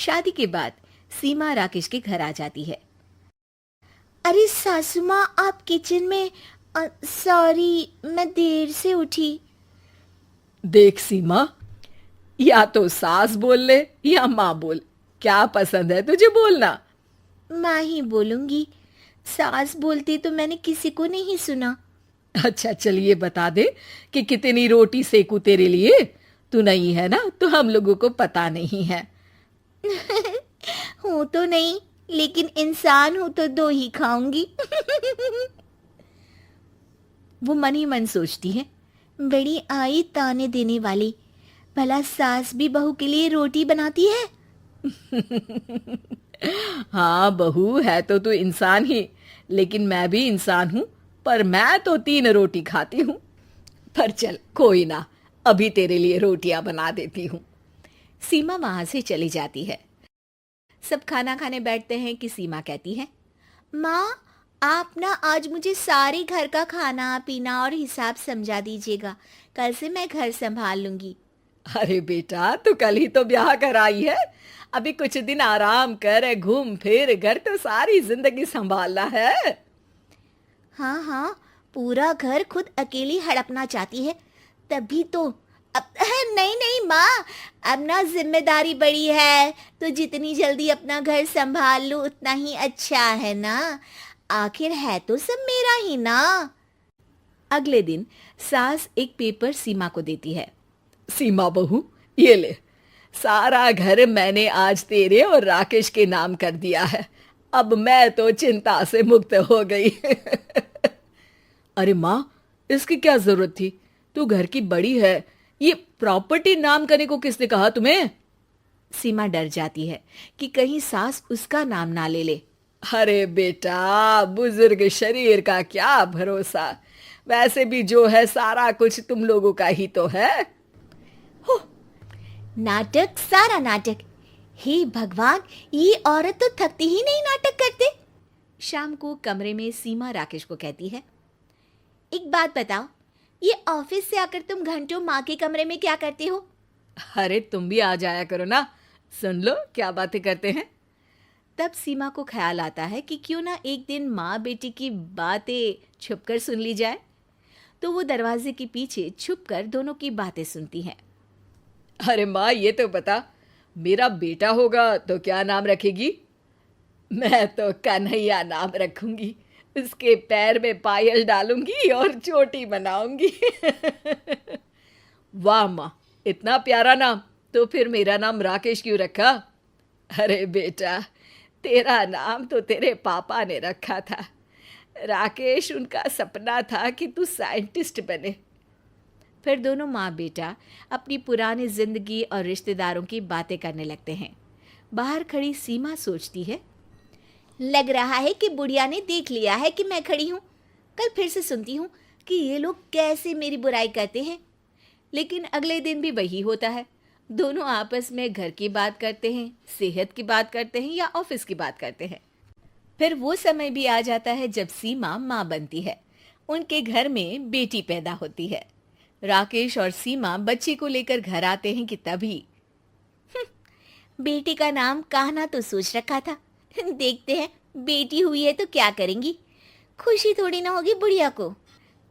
शादी के बाद सीमा राकेश के घर आ जाती है। अरे सासू माँ, आप किचन में? सॉरी, मैं देर से उठी। देख सीमा, या तो सास बोल ले या माँ बोल, क्या पसंद है तुझे बोलना? माँ ही बोलूंगी, सास बोलती तो मैंने किसी को नहीं सुना। अच्छा चलिए बता दे कि कितनी रोटी सेकू तेरे लिए। तू नहीं है ना तो हम लोगों को पता नहीं है। हूँ तो नहीं, लेकिन इंसान हूँ तो 2 ही खाऊंगी। वो मन ही मन सोचती है, बड़ी आई ताने देने वाली, भला सास भी बहू के लिए रोटी बनाती है। हाँ बहू है तो तू इंसान ही, लेकिन मैं भी इंसान हूँ, पर मैं तो 3 रोटी खाती हूँ। पर चल कोई ना, अभी तेरे लिए रोटियां बना देती हूँ। सीमा वहां से चली जाती है। सब खाना खाने बैठते हैं कि सीमा कहती है, माँ, आप ना आज मुझे सारे घर का खाना पीना और हिसाब समझा दीजिएगा, कल से मैं घर संभाल लूंगी। अरे बेटा, तू कल ही तो ब्याह कर आई है, अभी कुछ दिन आराम कर, घूम फिर, घर तो सारी जिंदगी संभालना है। हाँ हाँ, पूरा घर खुद अकेली हड़पना चाहती है, तभी तो। अब नहीं नहीं माँ, अब ना जिम्मेदारी बड़ी है, तो जितनी जल्दी अपना घर संभाल लूँ उतना ही अच्छा है ना, आखिर है तो सब मेरा ही ना। अगले दिन सास एक पेपर सीमा को देती है। सीमा बहू, ये ले, सारा घर मैंने आज तेरे और राकेश के नाम कर दिया है। अब मैं तो चिंता से मुक्त हो गई। अरे माँ, इसकी क्या जरूरत थी? तू घर की बड़ी है, ये प्रॉपर्टी नाम करने को किसने कहा तुम्हें? सीमा डर जाती है कि कहीं सास उसका नाम ना ले ले। अरे बेटा, बुजुर्ग शरीर का क्या भरोसा, वैसे भी जो है सारा कुछ तुम लोगों का ही तो है। हो, नाटक, सारा नाटक। हे भगवान, ये औरत तो थकती ही नहीं नाटक करते। शाम को कमरे में सीमा राकेश को कहती है, एक बात बताओ, ये ऑफिस से आकर तुम घंटों माँ के कमरे में क्या करते हो? अरे तुम भी आ जाया करो ना, सुन लो क्या बातें करते हैं। तब सीमा को ख्याल आता है कि क्यों ना एक दिन माँ बेटी की बातें छुपकर सुन ली जाए। तो वो दरवाजे के पीछे छुपकर दोनों की बातें सुनती है। अरे माँ, ये तो बता, मेरा बेटा होगा तो क्या नाम रखेगी? मैं तो कन्हैया नाम रखूंगी, उसके पैर में पायल डालूंगी और चोटी बनाऊंगी। वाह माँ, इतना प्यारा नाम, तो फिर मेरा नाम राकेश क्यों रखा? अरे बेटा, तेरा नाम तो तेरे पापा ने रखा था। राकेश उनका सपना था कि तू साइंटिस्ट बने। फिर दोनों माँ बेटा अपनी पुरानी जिंदगी और रिश्तेदारों की बातें करने लगते हैं। बाहर खड़ी सीमा सोचती है, लग रहा है कि बुढ़िया ने देख लिया है कि मैं खड़ी हूँ। कल फिर से सुनती हूँ कि ये लोग कैसे मेरी बुराई करते हैं। लेकिन अगले दिन भी वही होता है, दोनों आपस में घर की बात करते हैं, सेहत की बात करते हैं या ऑफिस की बात करते हैं। फिर वो समय भी आ जाता है जब सीमा माँ बनती है। उनके घर में बेटी पैदा होती है। राकेश और सीमा बच्ची को लेकर घर आते हैं कि तभी बेटी का नाम कान्हा तो सोच रखा था, देखते हैं बेटी हुई है तो क्या करेंगी, खुशी थोड़ी ना होगी बुढ़िया को।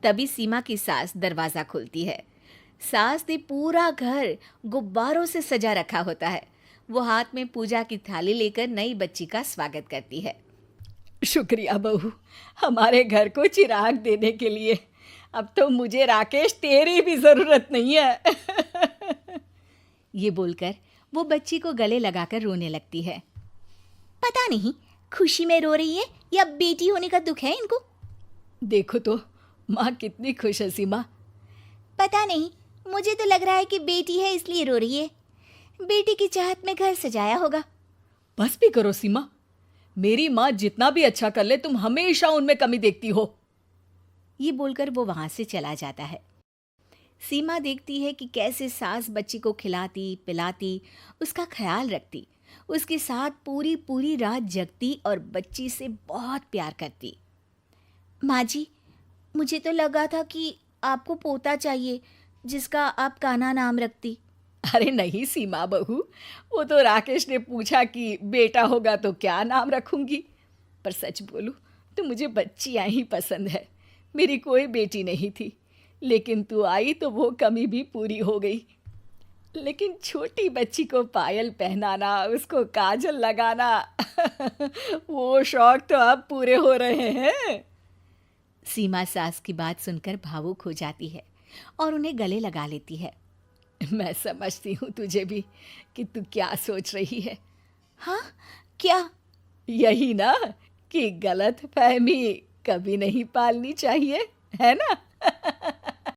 तभी सीमा की सास दरवाजा खोलती है। सास ने पूरा घर गुब्बारों से सजा रखा होता है। वो हाथ में पूजा की थाली लेकर नई बच्ची का स्वागत करती है। शुक्रिया बहू, हमारे घर को चिराग देने के लिए। अब तो मुझे राकेश तेरी भी जरूरत नहीं है। ये बोलकर वो बच्ची को गले लगाकर रोने लगती है। पता नहीं खुशी में रो रही है या बेटी होने का दुख है इनको। देखो तो माँ कितनी खुश है सीमा। पता नहीं, मुझे तो लग रहा है कि बेटी है इसलिए रो रही है। बेटी की चाहत में घर सजाया होगा। बस भी करो सीमा, मेरी माँ जितना भी अच्छा कर ले तुम हमेशा उनमें कमी देखती हो। ये बोलकर वो वहां से चला जाता है। सीमा देखती है कि कैसे सास बच्ची को खिलाती पिलाती, उसका ख्याल रखती, उसके साथ पूरी पूरी रात जगती और बच्ची से बहुत प्यार करती। माँ जी, मुझे तो लगा था कि आपको पोता चाहिए जिसका आप कान्हा नाम रखती। अरे नहीं सीमा बहू, वो तो राकेश ने पूछा कि बेटा होगा तो क्या नाम रखूंगी। पर सच बोलूं तो मुझे बच्चियां ही पसंद है। मेरी कोई बेटी नहीं थी, लेकिन तू आई तो वो कमी भी पूरी हो गई। लेकिन छोटी बच्ची को पायल पहनाना, उसको काजल लगाना वो शौक तो अब पूरे हो रहे हैं। सीमा सास की बात सुनकर भावुक हो जाती है और उन्हें गले लगा लेती है। मैं समझती हूँ तुझे भी कि तू क्या सोच रही है। हाँ, क्या? यही ना कि गलत फहमी कभी नहीं पालनी चाहिए, है ना?